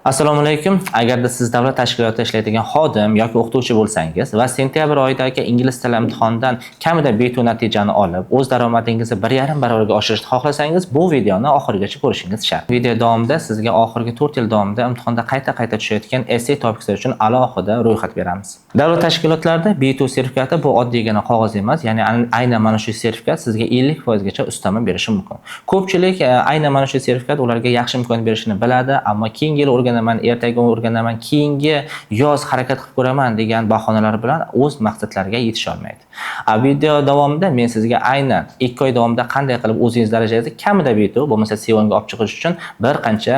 Assalomu alaykum. Agarda siz davlat tashkilotida ishlaydigan xodim yoki o'qituvchi bo'lsangiz va sentyabr oyidagi ingliz tili imtihonidan kamida B2 natijani olib, o'z daromadingizni 1,5 barobarga oshirishni xohlasangiz, bu videoni oxirigacha ko'rishingiz shart. Video davomida sizga oxirgi 4 yil davomida imtihonda qayta tushayotgan essay topiklar uchun alohida ro'yxat beramiz. Davlat tashkilotlarida B2 sertifikati bu oddiygina qog'oz emas, ya'ni aynan mana shu sertifikat sizga 50% gacha ustama berishi mumkin. Ko'pchilik aynan mana shu sertifikat ularga yaxshi imkoniyat berishini biladi, ammo keyingi yil ertaga o'rganaman, keyingi yoz harakat qilib ko'raman degan bahonalar bilan o'z maqsadlariga yetisha olmaydi. Video davomida men sizga aynan 2 oy davomida qanday qilib o'zingiz darajangizni kamida B2 bo'lmasa C1 ga olib chiqish uchun bir qancha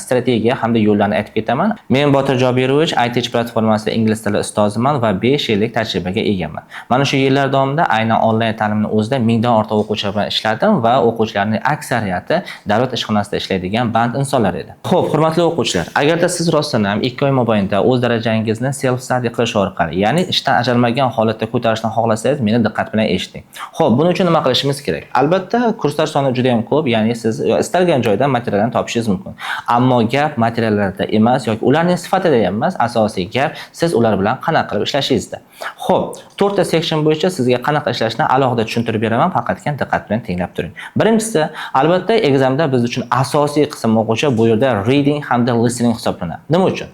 strategiya hamda yo'llarni aytib ketaman. Men Botir Jobirovich ITech platformasida ingliz tili ustoziman va 5 yillik tajribaga egaman. Mana shu yillar davomida aynan onlayn ta'limning o'zida mingdan ortiq o'quvchilar bilan ishladim va o'quvchilarning aksariyati davlat ishxonasida ishlaydigan band insonlar edi. Xo'p, hurmatli o'quvchilar, agarda siz rostdan ham 2 oy mobaynida o'z darajangizni self study qilish orqali, ya'ni ishdan ajralmagan holatda ko'tarishni xohlasangiz, meni diqqat bilan eshiting. Xo'p, buning uchun nima qilishimiz kerak? Albatta, kurslar soni juda ham ko'p, ya'ni siz istalgan joydan materiallarni topishingiz mumkin. Ammo gap materiallarda emas yoki ularning sifatida ham emas, asosiy gap siz ular bilan qanaqa qilib ishlashingizda. Xo'p, 4 ta section bo'yicha sizga qanaqa ishlashni alohida tushuntirib beraman, faqatgina diqqat bilan tinglab turing. Birinchisi, albatta, examda biz uchun asosiy qism o'quvchi bu yerda reading hamda listening hisoblanadi. Nima uchun?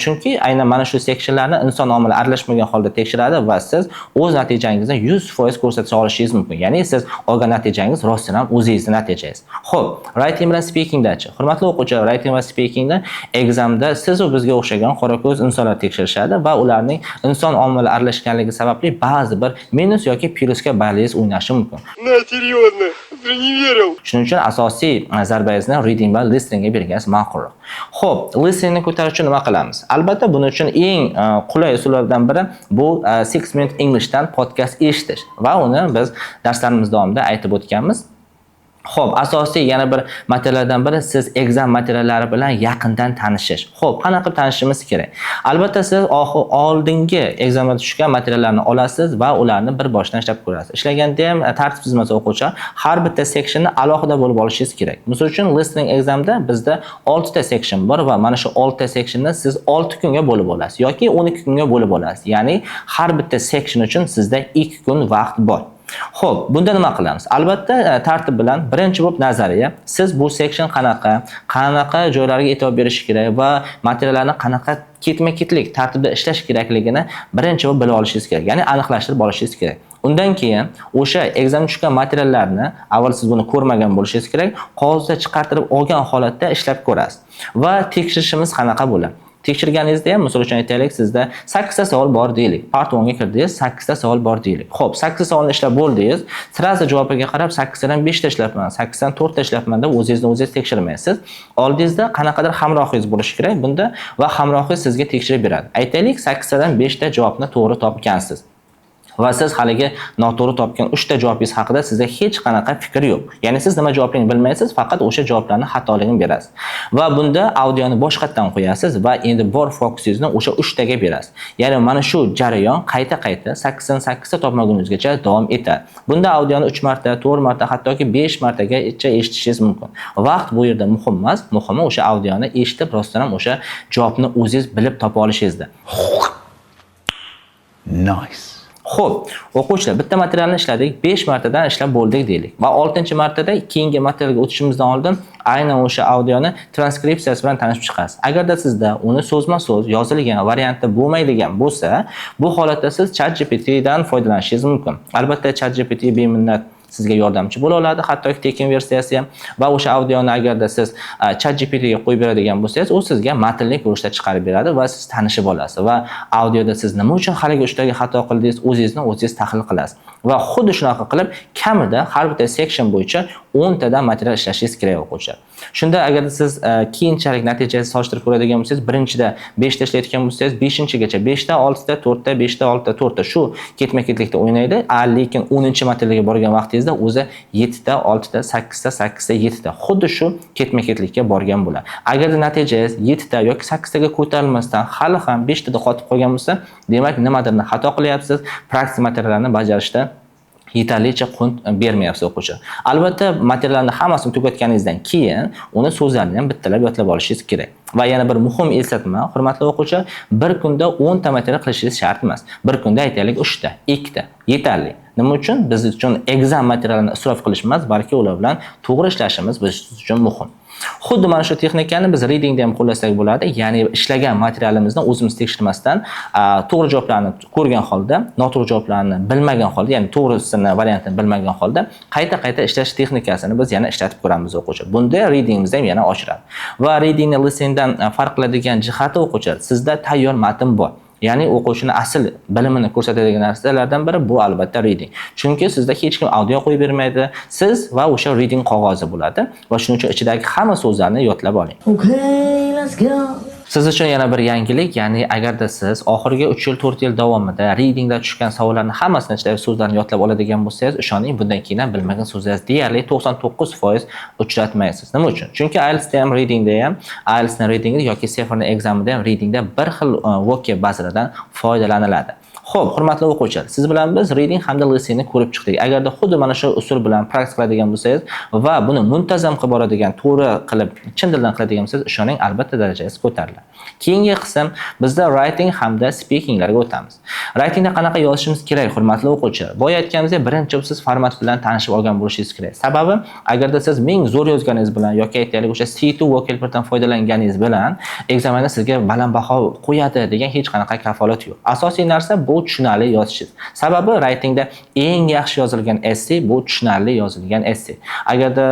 Chunki aynan mana shu sectionlarni inson omili aralashmagan holda tekshiradi va siz o'z natijangizni 100% ko'rsata olishingiz mumkin. Ya'ni siz olgan natijangiz rostdan ham o'zingizning natijangiz. Xo'p, writing bilan speakingdachi? Hurmatli o'quvchilar, writing va speakingda examda siz va bizga o'xshagan qorako'z insonlar tekshirishadi va ularning inson omili aralashganligi sababli ba'zi bir minus yoki plyusga ballingiz o'ynashi mumkin. Serьезно, ты не верил. Shuning uchun asosiy zarbangizni reading va listeningga bergansiz ma'qulroq. Xo'p, listeningni ko'tarish uchun nima qilamiz? Albatta, buning uchun eng qulay usullardan biri bu 6 Minute Englishdan podcast eshitish va uni biz darslarimiz davomida aytib o'tganmiz. Xo'p, asosiy yana bir materiallardan biri siz exam materiallari bilan yaqindan tanishish. Xo'p, qanaqa qilib tanishishimiz kerak? Albatta, siz oldingi examga tushgan materiallarni olasiz va ularni bir boshdan ishlab ko'rasiz. Ishlaganda ham tartib tuzmasi o'quvchilar har bitta sectionni alohida bo'lib olishingiz kerak. Misol uchun listening examda bizda 6 ta section bor va mana shu 6 ta sectionni siz 6 kunga bo'lib olasiz yoki 12 kunga bo'lib olasiz. Ya'ni har bitta section uchun sizda 2 kun vaqt bor. Xo'p, bunda nima qilamiz? Albatta, tartib bilan birinchi bo'lib nazariya, siz bu section qanaqa joylarga e'tibor berish kerak va materiallarni qanaqa ketma-ketlik tartibda ishlash kerakligini birinchi bo'lib bilib olishingiz kerak. Ya'ni aniqlashtirib olishingiz kerak. Undan keyin o'sha exam tushgan materiallarni avval siz buni ko'rmagan bo'lishingiz kerak, qog'ozda chiqartirib olgan holatda ishlab ko'rasiz. Va tekshirishimiz qanaqa bo'ladi? Tekshirganingizda ham, misol uchun aytaylik, sizda 8 ta savol bor deylik. Part 1 ga kirdingiz, 8 ta savol bor deylik. Xo'p, 8 ta savolni ishlab bo'ldingiz. Sirazi javobiga qarab 8 dan 5 ta ishlabman, 8 dan 4 ta ishlabman deb o'zingiz tekshirmaysiz. Oldingizda qanaqadir hamrohingiz bo'lishi kerak bunda va hamrohingiz sizga tekshirib beradi. Aytaylik, 8 dan 5 ta javobni to'g'ri topgansiz. Va siz haligi noto'g'ri topgan 3 ta javobingiz haqida sizda hech qanaqa fikr yo'q. Ya'ni siz nima javobligini bilmaysiz, faqat o'sha javoblarning xatoligini berasiz. Va bunda audioni boshqatdan qo'yasiz va endi bor fokusingizni o'sha 3 taga berasiz. Ya'ni mana shu jarayon qayta 8 dan 8 ta topmagunizgacha davom etadi. Bunda audioni 3 marta, 4 marta, hattoki 5 martagacha eshitishingiz mumkin. Vaqt bu yerda muhim emas, muhimi o'sha audioni eshitib, rostdan ham o'sha javobni o'zingiz bilib topa olishingizda. Nice. Xo'p, o'quvchilar, bitta materialni ishladik, 5 martadan ishlab bo'ldik deylik. Va 6-martada keyingi materialga o'tishimizdan oldin aynan o'sha audioni transkripsiyasi bilan tanishib chiqasiz. Agarda sizda uni so'zma-so'z yozilgan variantda bo'lmaydigan bo'lsa, bu holatda siz ChatGPT dan foydalanishingiz mumkin. Albatta, ChatGPT beminnat sizga yordamchi bo'la oladi, hattoki tekin versiyasi ham. Va o'sha audioni agarda siz ChatGPT ga qo'yib beradigan bo'lsangiz, u sizga matnli ko'rinishda chiqarib beradi va siz tanishib olasiz va audioda siz nima uchun haligi 3 taga xato qildingiz, o'zingiz tahlil qilasiz. Va xuddi shunaqa qilib kamida har bitta section bo'yicha 10 tadan material ishlashingiz kerak o'quvchilar. Shunda agarda siz keyinchalik natijangizni solishtirib ko'radigan bo'lsangiz, birinchida 5 ta ishlayotgan bo'lsangiz, 5-gacha 5 ta, 6 ta, 4 ta, 5 ta, 6 ta, 4 ta shu ketma-ketlikda o'ynaydi. Lekin 10-materialga borgan vaqtingizda o'zi 7 ta, 6 ta, 8 ta, 8 ta, 7 ta. Xuddi shu ketma-ketlikka borgan bo'ladi. Agarda natijangiz 7 ta yoki 8 taga ko'tarilmasdan hali ham 5 tada qotib qolgan bo'lsa, demak nimadirni xato qilyapsiz, praktik materiallarni bajarishda yetarlicha qunt bermayapsiz o'quvchi. Albatta, materiallarni hammasini tugatganingizdan keyin uni so'zlarni ham bittalab yodlab olishingiz kerak. Va yana bir muhim eslatma, hurmatli o'quvchi, bir kunda 10 ta material qilishingiz shart emas. Bir kunda aytaylik 3 ta, 2 ta yetarli. Nima uchun? Biz uchun exam materialini isrof qilish emas, balki ular bilan to'g'ri ishlashimiz biz uchun muhim. Xuddi mana shu texnikani biz readingda ham qo'llasak bo'ladi. Ya'ni ishlagan materialimizni o'zimiz tekshirmasdan, to'g'ri javoblarni ko'rgan holda, noto'g'ri javoblarni bilmagan holda, ya'ni to'g'risini variantini bilmagan holda qayta ishlash texnikasini biz yana ishlatib ko'ramiz o'quvchi. Bunda readingimizni ham yana oshiradi. Va readingni listendan farq qiladigan jihati o'quvchi, sizda tayyor matn bor. Ya'ni o'quvchini asl bilimini ko'rsatadigan narsalardan biri bu albatta reading. Chunki sizda hech kim audio qo'yib bermaydi. Siz va o'sha reading qog'ozi bo'ladi va shuning uchun ichidagi hamma so'zlarni yodlab oling. Okay, let's go. Siz uchun yana bir yangilik, ya'ni agarda siz oxirgi 3 yil, 4 yil davomida readingda tushgan savollarni hammasini ichidagi so'zlarni yodlab oladigan bo'lsangiz, ishoning, bundan keyin ham bilmagan so'zlaringiz deyarli 99% uchratmaysiz. Nima uchun? Chunki IELTSda ham readingda ham, IELTSning readingida yoki TOEFLning examida ham readingda bir xil vocab bazalaridan foydalaniladi. Xo'p, hurmatli o'quvchilar, siz bilan biz reading hamda listeningni ko'rib chiqdik. Agarda xuddi mana shu usul bilan praktik qiladigan bo'lsangiz va buni muntazam qilib boradigan, to'g'ri qilib, chin dildan qiladigan bo'lsangiz, ishoning, albatta darajangiz ko'tariladi. Keyingi qism bizda writing hamda speakinglarga o'tamiz. Writingda qanaqa yozishimiz kerak, hurmatli o'quvchilar? Boya aytganimizdek, birinchi siz format bilan tanishib olgan bo'lishingiz kerak. Sababi, agarda siz ming zo'r yozganingiz bilan yoki aytaylik o'sha C2 vocabularidan foydalanganingiz bilan ekzaminda sizga baland baho qo'yadi degan hech qanaqa kafolat yo'q. Asosiy narsa bu tushunarli yozishingiz. Sababi writingda eng yaxshi yozilgan essay bu tushunarli yozilgan essay. Agarda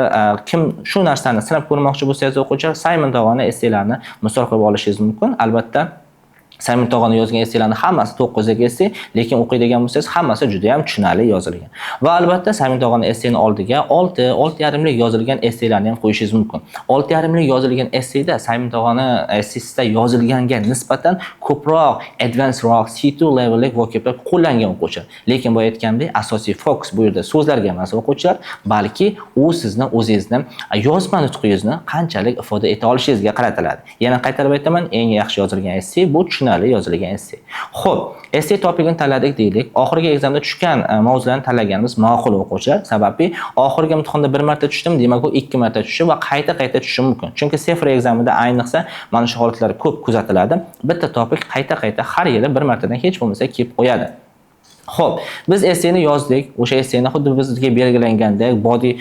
kim shu narsani sinab ko'rmoqchi bo'lsangiz o'quvchilar, Simon Tog'ani essaylarini misol qilib olishingiz mumkin. Albatta Simon Tog'ani yozgan essaylarning hammasi 9 ga essay, lekin o'qiydigan bo'lsangiz hammasi juda ham tushunarli yozilgan. Va albatta Simon Tog'ani essayni oldiga 6.5 lik yozilgan essaylarni ham qo'yishingiz mumkin. 6.5 lik yozilgan essayda Simon Tog'ani essaysida yozilganga nisbatan ko'proq advanced rock C2 levellik vocablar qo'llangan o'quvchilar. Lekin bu aytgandek, asosiy fokus bu yerda so'zlarga emas o'quvchilar, balki u sizni o'zingizni yozma nutqingizni qanchalik ifoda eta olishingizga qaratiladi. Yana qaytarib aytaman, eng yaxshi yozilgan essay bu yozilgan essay. Xo'p, essay topigini tanladik deylik. Oxirgi ekzamda tushgan mavzularni tanlaganimiz ma'qul o'quvchilar. Sababi oxirgi imtihonda bir marta tushdim, demak u 2 marta tushishi va qayta tushishi mumkin. Chunki TOEFL ekzamida ayniqsa mana shu holatlar ko'p kuzatiladi. Bitta topik qayta har yili bir martadan hech bo'lmasa kelib qo'yadi. Xo'p, biz essayni yozdik. O'sha essayni xuddi bizga belgilangandek body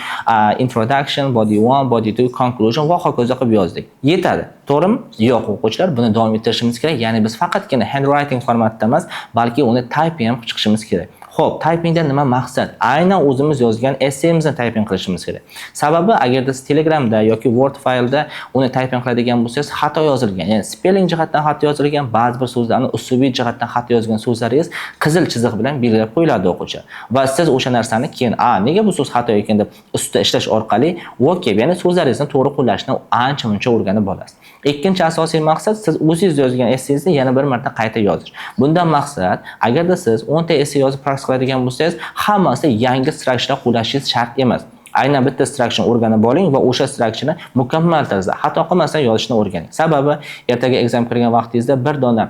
introduction, body 1, body 2, conclusion va hokazo qilib yozdik. Yetadi. To'g'rimi? Yo'q o'quvchilar, buni davom ettirishimiz kerak. Ya'ni biz faqatgina handwriting formatida emas, balki uni typing ham chiqishimiz kerak. Xo'p, typingdan nima maqsad? Aynan o'zimiz yozgan essayimizni typing qilishimiz kerak. Sababi agarda siz Telegramda yoki Word faylda uni typing qiladigan bo'lsangiz, xato yozilgan, ya'ni spelling jihatdan xato yozilgan, ba'zi bir so'zlarni uslubiy jihatdan xato yozgan so'zlaringiz qizil chiziq bilan belgilab qo'yiladi o'quvchilar. Va siz o'sha narsani keyin, nega bu so'z xato ekan deb ustida ishlash orqali vocab, ya'ni so'zlaringizni to'g'ri qo'llashni ancha-muncha o'rganib olasiz. Ikkinchi asosiy maqsad siz o'zingiz yozgan essayingizni yana bir marta qayta yozish. Bundan maqsad, agarda siz 10 ta essay yozib praktik qiladigan bo'lsangiz, hammasi yangi structure qo'llashingiz shart emas. Aynan bitta structure o'rganib oling va o'sha structureni mukammal tarzda, xato qilmasdan yozishni o'rganing. Sababi ertaga exam kirgan vaqtingizda bir dona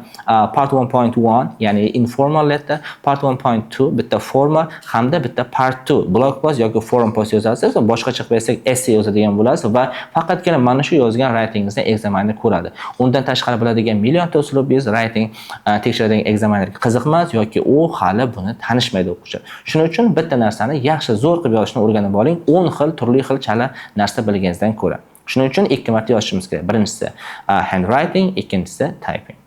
part 1.1, ya'ni informal letter, part 1.2 bitta formal hamda bitta part 2 blog post yoki forum post yozasiz va boshqacha qilib aytsak essay yozadigan bo'lasiz va faqatgina mana shu yozgan writingingizni ekzaminda ko'radi. Undan tashqari biladigan millionta uslubingiz writing tekshiradigan ekzaminlarga qiziqmas yoki u hali buni tanishmaydi o'quvchilar. Shuning uchun bitta narsani yaxshi zo'r qilib yozishni o'rganib oling. 10 xil, turli xil chala narsa bilganingizdan ko'ra. Shuning uchun 2 marta yozishimiz kerak. Birinchisi handwriting, ikkinchisi typing.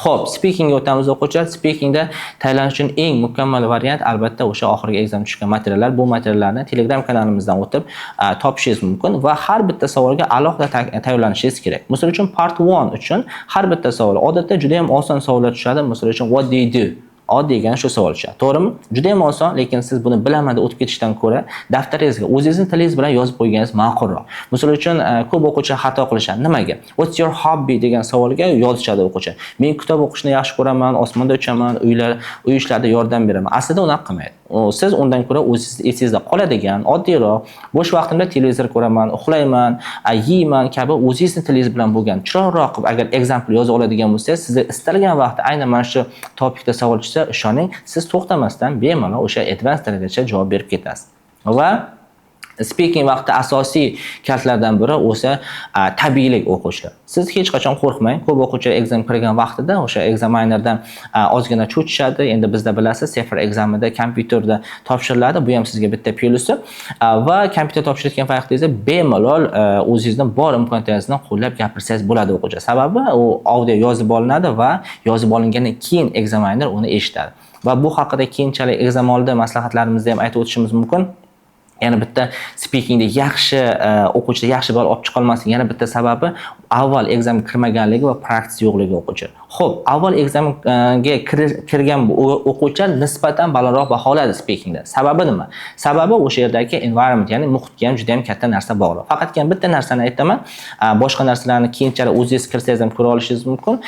Xo'p, speakingga o'tamiz o'quvchilar. Speakingda tayyorlanish uchun eng mukammal variant albatta o'sha oxirgi ekzam tushgan materiallar. Bu materiallarni Telegram kanalimizdan o'tib topishingiz mumkin va har bitta savolga alohida tayyorlanishingiz kerak. Misol uchun part 1 uchun har bitta savol odatda juda ham oson savollar tushadi. Misol uchun what do you do? Oddiygina shu savol tushadi. To'g'rimi? Juda ham oson, lekin siz buni bilaman deb o'tib ketishdan ko'ra daftaringizga o'zingizning tilingiz bilan yozib qo'yganingiz ma'qulroq. Misol uchun ko'p o'quvchilar xato qilishadi. Nimaga? What's your hobby degan savolga yozishadi o'quvchi. Men kitob o'qishni yaxshi ko'raman, osmonda uchaman, uy ishlarida yordam beraman. Aslida unaqa qilmaydi. siz undan ko'ra o'zingiz esingizda qoladigan, oddiyroq, bo'sh vaqtimda televizor ko'raman, uxlayman, yeyman kabi o'zingizni tilingiz bilan bo'lgan chiroyliroq qilib agar example yoza oladigan bo'lsangiz, sizga istalgan vaqtda aynan mana shu topikda savol tushsa, ishoning, siz to'xtamasdan bemalol o'sha advanced darajagacha javob berib ketasiz. Va speaking vaqtida asosiy kaltlardan biri o'sha tabiiylik o'quvchilar. Siz hech qachon qo'rqmang. Ko'p o'quvchilar exam kirgan vaqtida o'sha examinerdan ozgina cho'chishadi. Endi bizda bilasiz, Cefr examida kompyuterda topshiriladi. Bu ham sizga bitta plyusi. Va kompyuter topshirayotgan vaqtingizda bemalol o'zingizni bor imkoniyatingizni qo'llab gapirsangiz bo'ladi o'quvchi. Sababi u audio yozib olinadi va yozib olingandan keyin examiner uni eshitadi. Va bu haqida keyinchalik exam oldi maslahatlarimizda ham aytib o'tishimiz mumkin. Yana bitta speakingda yaxshi o'quvchi yaxshi ball olib chiqa olmaslik yana bitta sababi avval exam kirmaganligi va praktik yo'qligi o'quvchi. Xo'p, avval examga kirgan o'quvchilar nisbatan balandroq baholadi speakingda. Sababi nima? Sababi o'sha yerdagi environment, ya'ni muhitga ham juda ham katta narsa bog'liq. Faqatgina bitta narsani aytaman, boshqa narsalarni keyinchalik o'zingiz kirsangiz ham ko'ra olishingiz mumkin.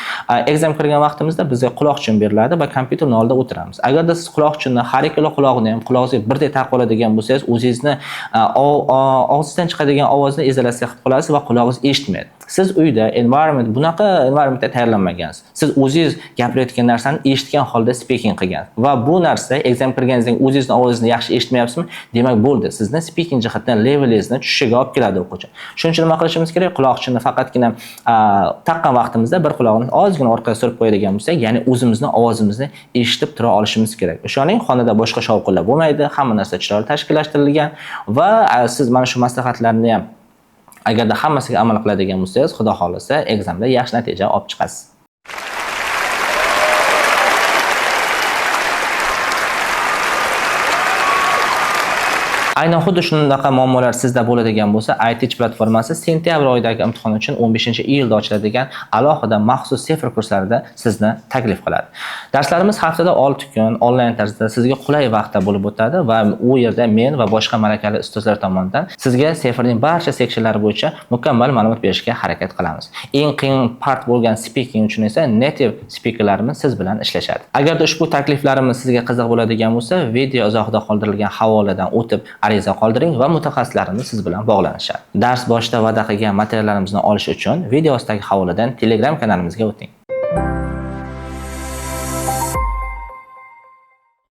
Exam kirgan vaqtimizda bizga quloqchin beriladi va kompyuterning oldida o'tiramiz. Agarda siz quloqchinni har ikkala quloqni ham qulog'ingizga birdek taqib oladigan bo'lsangiz, o'zingizni og'zingizdan chiqadigan ovozni izolyatsiya qilib qolasiz va quloqingiz eshitmaydi. Siz uyda bunaqa environmentga tayyorlanmagansiz. Siz o'zingiz gapirayotgan narsani eshitgan holda speaking qilgansiz. Va bu narsa exam kirganingizdan o'zingizning ovozingizni yaxshi eshitmayapsizmi? Demak bo'ldi. Sizni speaking jihatdan levelingizni tushishiga olib keladi o'quvchi. Shuning uchun nima qilishimiz kerak? Quloqchinni faqatgina taqqan vaqtimizda bir quloqni ozgina orqaga surib qo'yadigan bo'lsak, ya'ni o'zimizning ovozimizni eshitib tura olishimiz kerak. O'shaning xonada boshqa shovqinlar bo'lmaydi, hamma narsa chiroyli tashkillashtirilgan va siz mana shu maslahatlarni ham agarda hammasiga amal qiladigan bo'lsangiz, xudo xolasa, examda yaxshi natija olib chiqasiz. Aynan xuddi shunaqa muammolar sizda bo'ladigan bo'lsa, ITech platformasi sentyabr oyidagi imtihon uchun 15-iyulda ochiladigan alohida maxsus Cefr kurslarida sizni taklif qiladi. Darslarimiz haftada 6 kun onlayn tarzda sizga qulay vaqtda bo'lib o'tadi va u yerda men va boshqa malakali ustozlar tomonidan sizga Cefrning barcha seksiyalari bo'yicha mukammal ma'lumot berishga harakat qilamiz. Eng qiyin part bo'lgan speaking uchun esa native speakerlarimiz siz bilan ishlashadi. Agarda ushbu takliflarimiz sizga qiziq bo'ladigan bo'lsa, video izohida qoldirilgan havoladan o'tib ariza qoldiring va mutaxassislarimiz siz bilan bog'lanishadi. Dars boshida va'da qilgan materiallarimizni olish uchun video ostidagi havoladan Telegram kanalimizga o'ting.